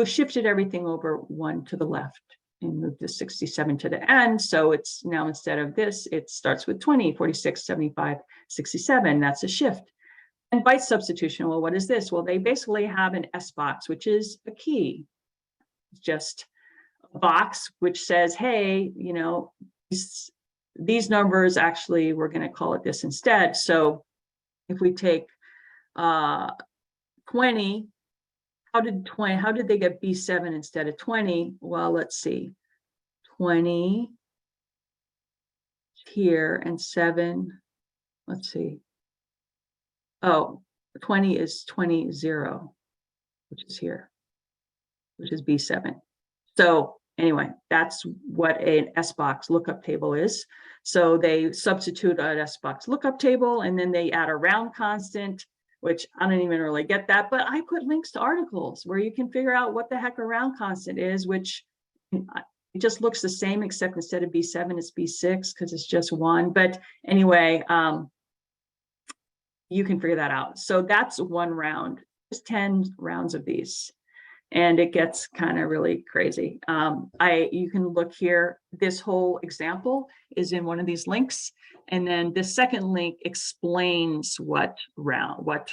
shifted everything over 1 to the left and moved the 67 to the end. So it's now, instead of this, it starts with 20, 46, 75, 67. That's a shift. And byte substitution, well, what is this? Well, they basically have an S box, which is a key. It's just a box which says, hey, these numbers, actually, we're going to call it this instead. So if we take 20, how did they get B7 instead of 20? Well, let's see. 20 here and 7. Let's see. Oh, 20 is 20, 0, which is here, which is B7. So anyway, that's what an SBox lookup table is. So they substitute an SBox lookup table, and then they add a round constant, which I don't even really get that, but I put links to articles where you can figure out what the heck a round constant is, which it just looks the same, except instead of B7, it's B6 because it's just 1. But anyway, you can figure that out. So that's 1 round. There's 10 rounds of these, and it gets kind of really crazy. You can look here. This whole example is in one of these links, and then the second link explains what round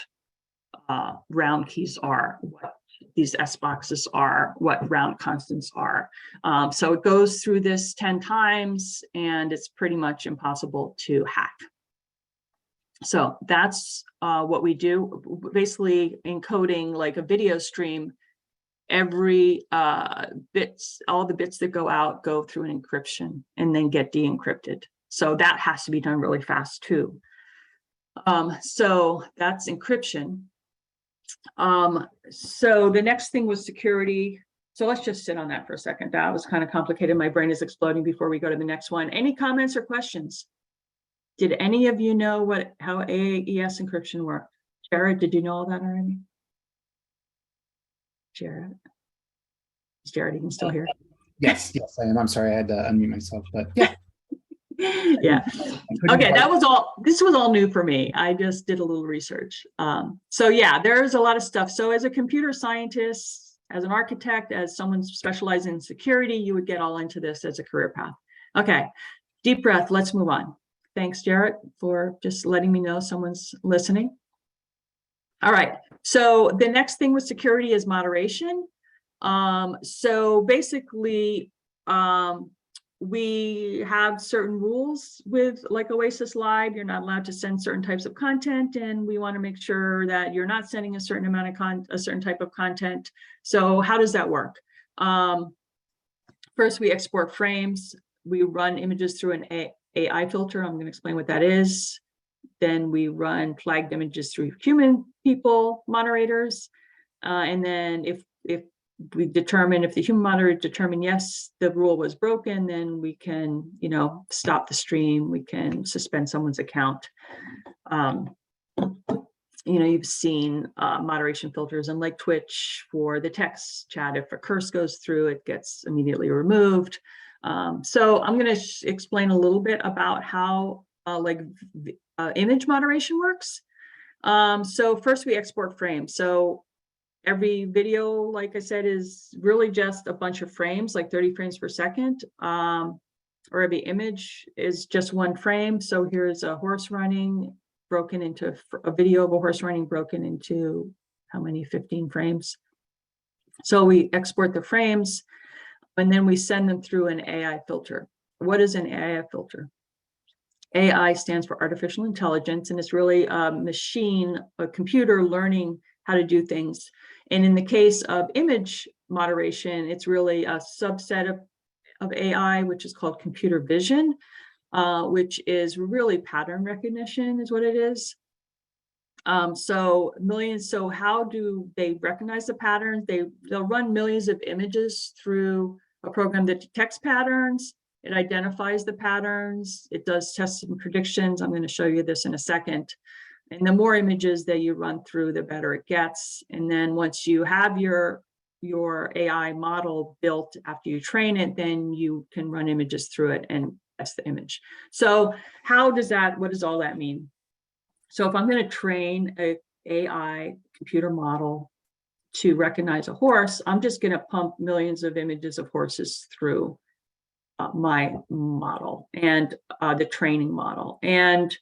keys are, what these S boxes are, what round constants are. So it goes through this 10 times, and it's pretty much impossible to hack. So that's what we do, basically encoding like a video stream. Every bits, all the bits that go out go through an encryption and then get de-encrypted. So that has to be done really fast too. So that's encryption. So the next thing was security. So let's just sit on that for a second. That was kind of complicated. My brain is exploding before we go to the next one. Any comments or questions? Did any of you know how AES encryption worked? Jared, did you know all that already? Jared? Is Jared even still here? Yes, I am. I'm sorry, I had to unmute myself, but yeah. Yeah. Okay, that was all. This was all new for me. I just did a little research. So yeah, there's a lot of stuff. So as a computer scientist, as an architect, as someone specializing in security, you would get all into this as a career path. Okay, deep breath. Let's move on. Thanks, Jarrett, for just letting me know someone's listening. All right. So the next thing with security is moderation. So basically, we have certain rules with like Oasis Live. You're not allowed to send certain types of content, and we want to make sure that you're not sending a certain amount of a certain type of content. So how does that work? First, we export frames. We run images through an AI filter. I'm going to explain what that is. Then we run flagged images through human people moderators, and then if we determine, if the human moderator determine yes, the rule was broken, then we can, stop the stream. We can suspend someone's account. You've seen moderation filters and like Twitch for the text chat. If a curse goes through, it gets immediately removed. So I'm going to explain a little bit about how image moderation works. So first we export frames. So every video, like I said, is really just a bunch of frames, like 30 frames per second, or every image is just one frame. So here's a horse running broken into a video of a horse running broken into how many, 15 frames. So we export the frames and then we send them through an AI filter. What is an AI filter? AI stands for artificial intelligence, and it's really a computer learning how to do things. And in the case of image moderation, it's really a subset of AI, which is called computer vision, which is really pattern recognition is what it is. So how do they recognize the patterns? They'll run millions of images through a program that detects patterns. It identifies the patterns. It does tests and predictions. I'm going to show you this in a second. And the more images that you run through, the better it gets. And then once you have your AI model built after you train it, then you can run images through it and test the image. So what does all that mean? So if I'm going to train an AI computer model to recognize a horse, I'm just going to pump millions of images of horses through my model and the training model. And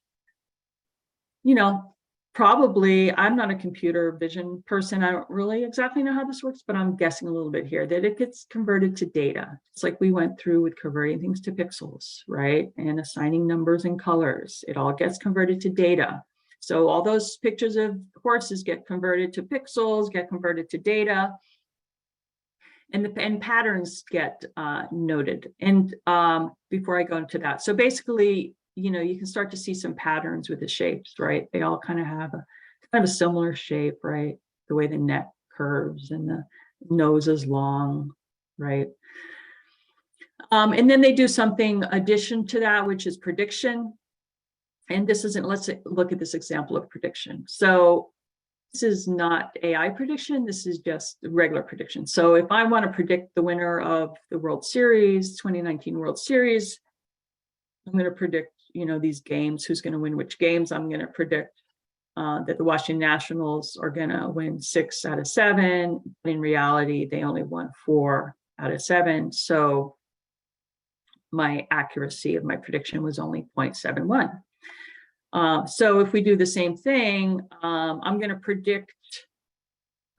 probably I'm not a computer vision person. I don't really exactly know how this works, but I'm guessing a little bit here that it gets converted to data. It's like we went through with converting things to pixels, right? And assigning numbers and colors. It all gets converted to data. So all those pictures of horses get converted to pixels, get converted to data, and patterns get noted. And before I go into that, so basically, you can start to see some patterns with the shapes, right? They all kind of have a similar shape, right? The way the neck curves and the nose is long, right? And then they do something addition to that, which is prediction. And let's look at this example of prediction. So this is not AI prediction. This is just regular prediction. So if I want to predict the winner of the World Series, 2019 World Series, I'm going to predict, these games, who's going to win which games. I'm going to predict that the Washington Nationals are going to win 6 out of 7. In reality, they only won 4 out of 7. So my accuracy of my prediction was only 0.71. So if we do the same thing, I'm going to predict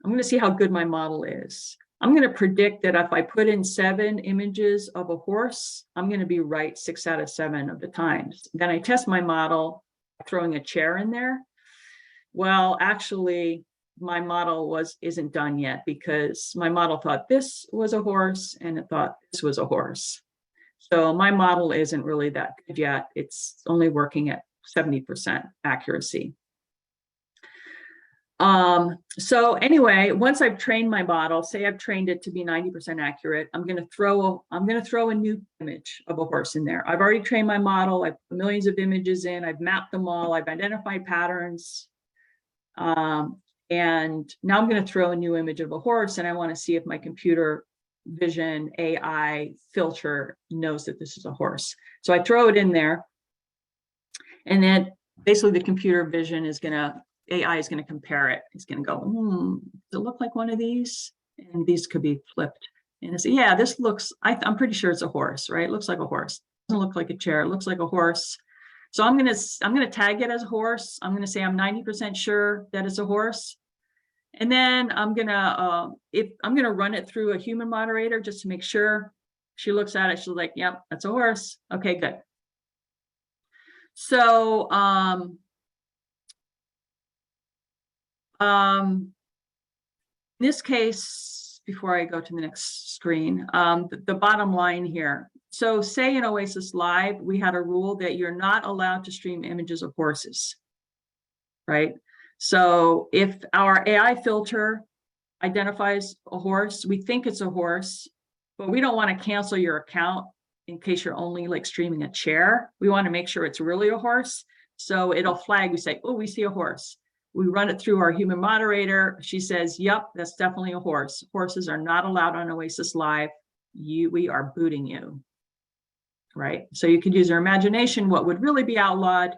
I'm going to see how good my model is. I'm going to predict that if I put in 7 images of a horse, I'm going to be right 6 out of 7 of the times. Then I test my model throwing a chair in there. Well, actually, my model isn't done yet, because my model thought this was a horse and it thought this was a horse. So my model isn't really that good yet. It's only working at 70% accuracy. So anyway, once I've trained my model, say I've trained it to be 90% accurate, I'm going to throw a new image of a horse in there. I've already trained my model. I've put millions of images in. I've mapped them all. I've identified patterns. And now I'm going to throw a new image of a horse, and I want to see if my computer vision AI filter knows that this is a horse. So I throw it in there, and then basically the computer vision AI is going to compare it. It's going to go, does it look like one of these? And these could be flipped. And it's, yeah, this looks, I'm pretty sure it's a horse, right? It looks like a horse. It doesn't look like a chair. It looks like a horse. So I'm going to tag it as a horse. I'm going to say I'm 90% sure that it's a horse. And then I'm going to run it through a human moderator just to make sure. She looks at it. She's like, yep, that's a horse. Okay, good. So, in this case, before I go to the next screen, the bottom line here. So say in Oasis Live, we had a rule that you're not allowed to stream images of horses, right? So if our AI filter identifies a horse, we think it's a horse, but we don't want to cancel your account in case you're only like streaming a chair. We want to make sure it's really a horse. So it'll flag, we say, oh, we see a horse. We run it through our human moderator. She says, yep, that's definitely a horse. Horses are not allowed on Oasis Live. We are booting you, right? So you could use your imagination, what would really be outlawed,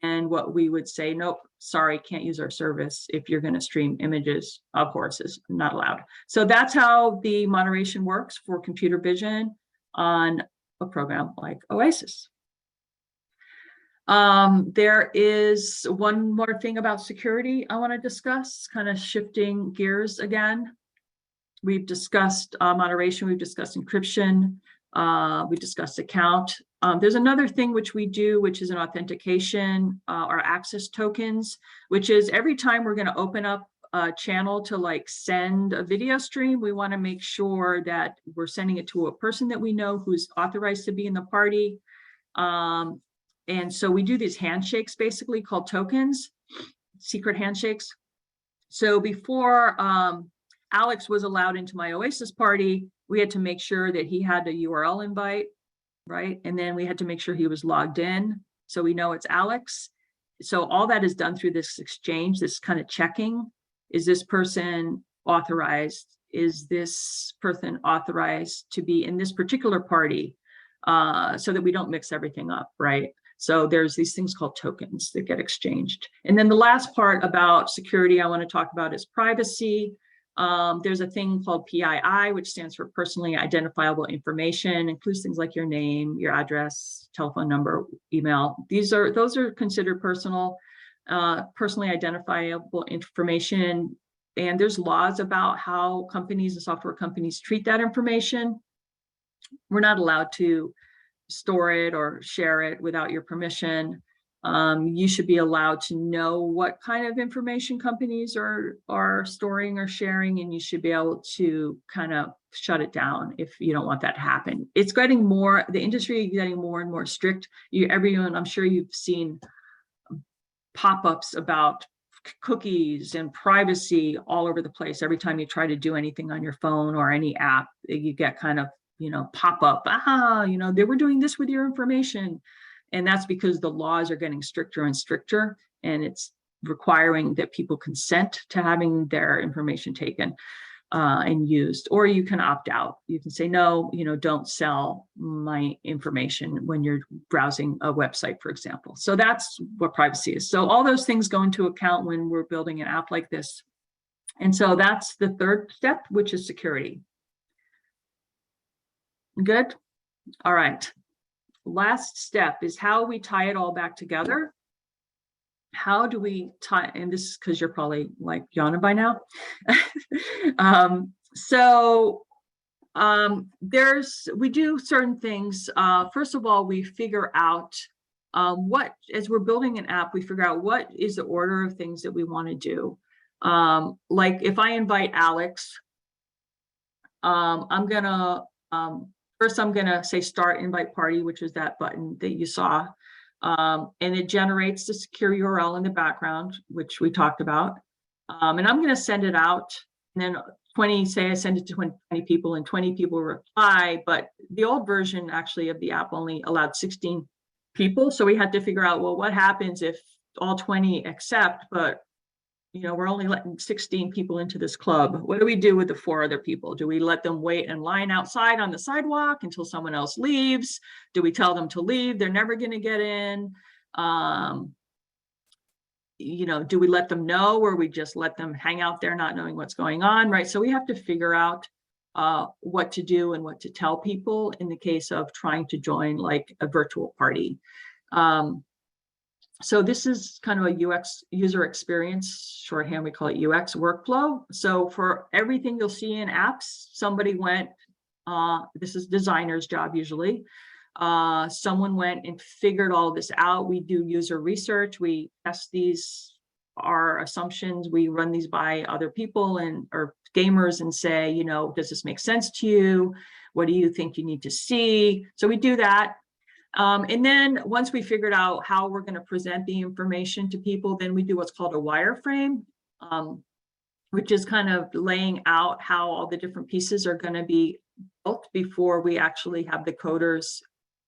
and what we would say, nope, sorry, can't use our service if you're going to stream images of horses, not allowed. So that's how the moderation works for computer vision on a program like Oasis. There is one more thing about security I want to discuss, kind of shifting gears again. We've discussed moderation, we've discussed encryption, we discussed account. There's another thing which we do, which is an authentication or access tokens, which is every time we're going to open up a channel to like send a video stream, we want to make sure that we're sending it to a person that we know who's authorized to be in the party. And so we do these handshakes basically called tokens, secret handshakes. So before Alex was allowed into my Oasis party, we had to make sure that he had a URL invite, right? And then we had to make sure he was logged in, so we know it's Alex. So all that is done through this exchange, this kind of checking. Is this person authorized? Is this person authorized to be in this particular party? So that we don't mix everything up, right? So there's these things called tokens that get exchanged. And then the last part about security I want to talk about is privacy. There's a thing called PII, which stands for personally identifiable information, includes things like your name, your address, telephone number, email. Those are considered personally identifiable information. And there's laws about how companies and software companies treat that information. We're not allowed to store it or share it without your permission. You should be allowed to know what kind of information companies are storing or sharing, and you should be able to kind of shut it down if you don't want that to happen. It's getting more, the industry is getting more and more strict. Everyone, I'm sure you've seen pop-ups about cookies and privacy all over the place. Every time you try to do anything on your phone or any app, you get kind of, pop up, they were doing this with your information. And that's because the laws are getting stricter and stricter, and it's requiring that people consent to having their information taken and used. Or you can opt out. You can say, no, don't sell my information when you're browsing a website, for example. So that's what privacy is. So all those things go into account when we're building an app like this. And so that's the third step, which is security. Good. All right. Last step is how we tie it all back together. how do we tie, and this is because you're probably like yawning by now. We do certain things. First of all, we figure out as we're building an app, we figure out what is the order of things that we want to do. Like if I invite Alex, first I'm gonna say start invite party, which is that button that you saw. And it generates the secure URL in the background, which we talked about. And I'm going to send it out, and then say I send it to 20 people and 20 people reply, but the old version actually of the app only allowed 16 people. So we had to figure out, well, what happens if all 20 accept, but we're only letting 16 people into this club. What do we do with the 4 other people? Do we let them wait in line outside on the sidewalk until someone else leaves? Do we tell them to leave? They're never going to get in. Do we let them know, or we just let them hang out there not knowing what's going on, right? So we have to figure out what to do and what to tell people in the case of trying to join like a virtual party. So this is kind of a UX, user experience, shorthand, we call it UX workflow. So for everything you'll see in apps, somebody went, this is designer's job usually. Someone went and figured all this out. We do user research. We test our assumptions. We run these by other people or gamers and say, does this make sense to you? What do you think you need to see? So we do that. And then once we figured out how we're going to present the information to people, then we do what's called a wireframe, which is kind of laying out how all the different pieces are going to be built before we actually have the coders,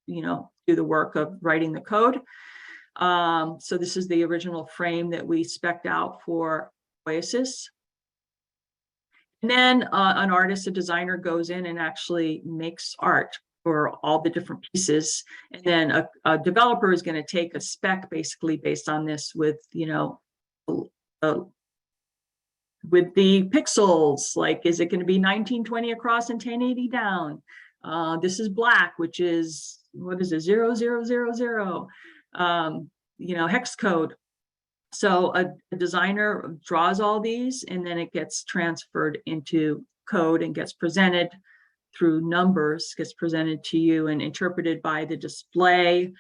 do the work of writing the code. So this is the original frame that we spec'd out for Oasis. And then an artist, a designer goes in and actually makes art for all the different pieces. And then a developer is going to take a spec basically based on this with, with the pixels, like, is it going to be 1920 across and 1080 down? This is black, which is, what is it, 0000, hex code. So a designer draws all these, and then it gets transferred into code and gets presented through numbers, gets presented to you and interpreted by the display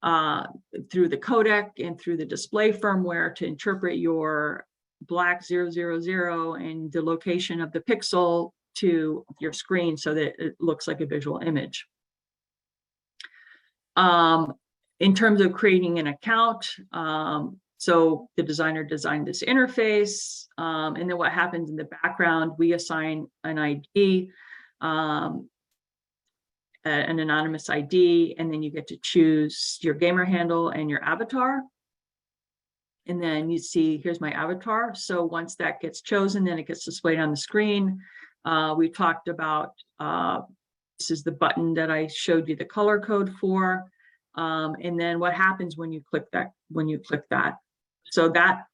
through the codec and through the display firmware to interpret your black 000 and the location of the pixel to your screen so that it looks like a visual image. In terms of creating an account, so the designer designed this interface, and then what happens in the background, we assign an ID, an anonymous ID, and then you get to choose your gamer handle and your avatar. And then you see, here's my avatar. So once that gets chosen, then it gets displayed on the screen. We talked about, this is the button that I showed you the color code for. And then what happens when you click that, so that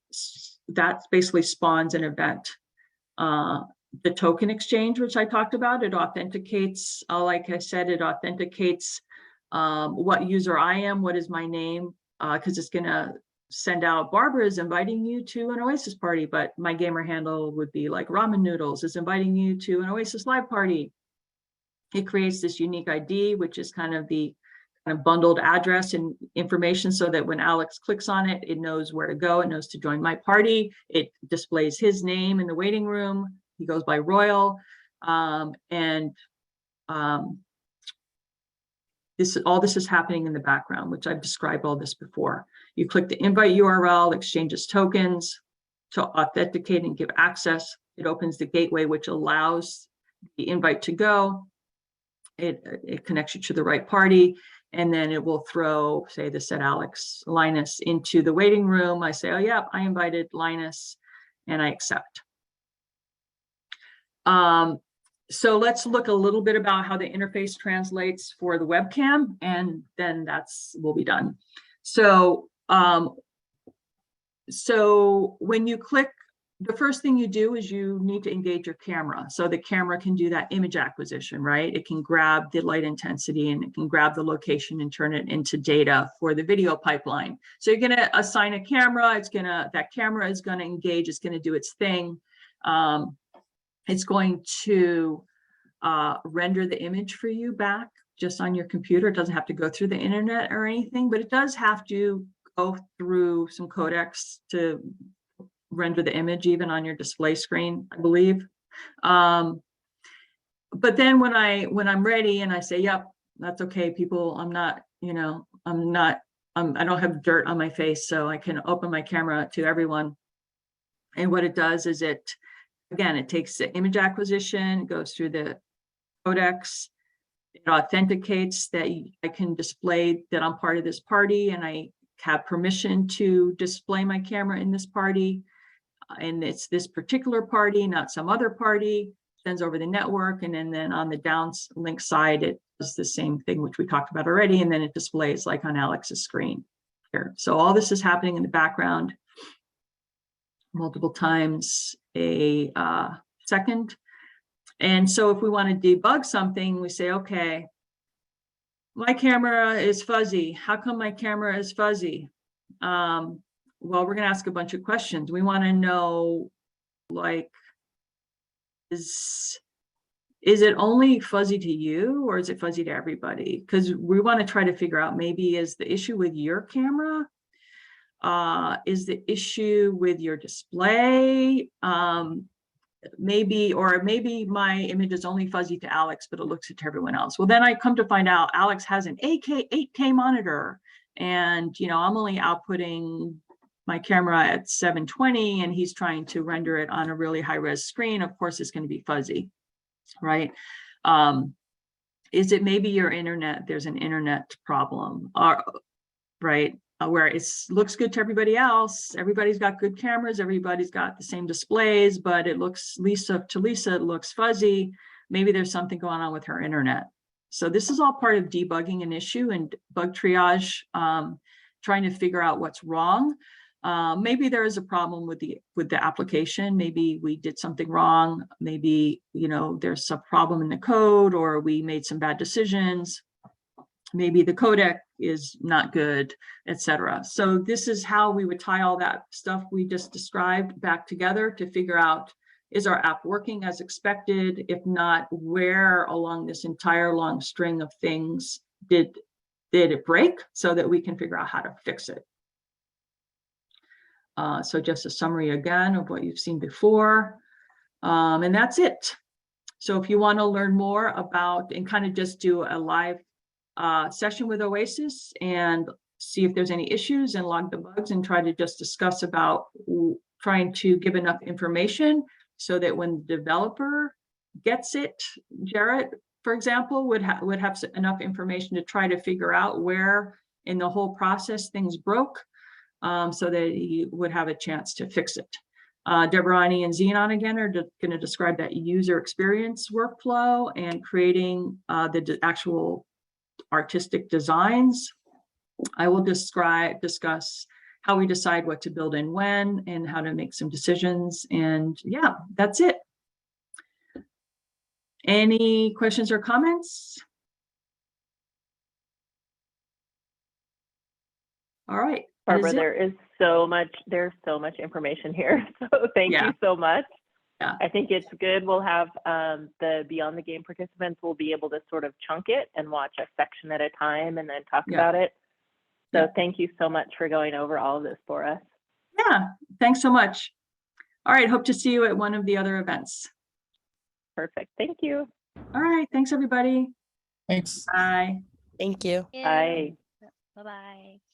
basically spawns an event. The token exchange, which I talked about, it authenticates, like I said, it authenticates what user I am, what is my name, because it's going to send out, Barbara is inviting you to an Oasis party, but my gamer handle would be like ramen noodles is inviting you to an Oasis live party. It creates this unique ID, which is kind of the bundled address and information, so that when Alex clicks on it, it knows where to go. It knows to join my party. It displays his name in the waiting room. He goes by Royal. All this is happening in the background, which I've described all this before. You click the invite URL, exchanges tokens to authenticate and give access. It opens the gateway, which allows the invite to go. It connects you to the right party, and then it will throw, say this said Linus into the waiting room. I say, oh yeah, I invited Linus, and I accept. So let's look a little bit about how the interface translates for the webcam, and then we'll be done. So, so when you click the first thing you do is you need to engage your camera. So the camera can do that image acquisition, right? It can grab the light intensity and it can grab the location and turn it into data for the video pipeline. So you're gonna assign a camera, that camera is gonna engage, it's gonna do its thing. It's going to render the image for you back just on your computer. It doesn't have to go through the internet or anything, but it does have to go through some codecs to render the image even on your display screen, I believe. But then when I'm ready and I say, yep, that's okay, people, I'm not, you know, I don't have dirt on my face, so I can open my camera to everyone. And what it does is again, it takes the image acquisition, goes through the codecs, it authenticates that I can display that I'm part of this party and I have permission to display my camera in this party. And it's this particular party, not some other party, sends over the network. And then on the downlink side, it does the same thing, which we talked about already. And then it displays like on Alex's screen here. So all this is happening in the background multiple times a second. And so if we want to debug something, we say, okay, my camera is fuzzy. How come my camera is fuzzy? Well, we're going to ask a bunch of questions. We want to know, like, is it only fuzzy to you or is it fuzzy to everybody? Because we want to try to figure out, maybe is the issue with your camera? Is the issue with your display? Maybe my image is only fuzzy to Alex, but it looks to everyone else. Well, then I come to find out Alex has an 8K monitor, and you know, I'm only outputting my camera at 720 and he's trying to render it on a really high res screen. Of course, it's going to be fuzzy, right? Is it maybe your internet? There's an internet problem, right? Where it looks good to everybody else. Everybody's got good cameras. Everybody's got the same displays, but it looks, Lisa, it looks fuzzy. Maybe there's something going on with her internet. So this is all part of debugging an issue and bug triage, trying to figure out what's wrong. Maybe there is a problem with the application. Maybe we did something wrong. Maybe, you know, there's a problem in the code, or we made some bad decisions. Maybe the codec is not good, etc. So this is how we would tie all that stuff we just described back together to figure out, is our app working as expected? If not, where along this entire long string of things did it break, so that we can figure out how to fix it. So just a summary again of what you've seen before. And that's it. So if you want to learn more about and kind of just do a live session with Oasis and see if there's any issues and log the bugs and try to just discuss about trying to give enough information so that when the developer gets it, Jarrett, for example, would have enough information to try to figure out where in the whole process things broke, so that he would have a chance to fix it. Deborani and Xenon again are going to describe that user experience workflow and creating the actual artistic designs. I will discuss how we decide what to build and when, and how to make some decisions. And yeah, that's it. Any questions or comments? All right. Barbara, there's so much information here. So thank you so much. Yeah. I think it's good. We'll have the Beyond the Game participants will be able to sort of chunk it and watch a section at a time and then talk about it. So thank you so much for going over all of this for us. Yeah, thanks so much. All right, hope to see you at one of the other events. Perfect. Thank you. All right, thanks everybody. Thanks. Bye. Thank you. Bye. Bye-bye.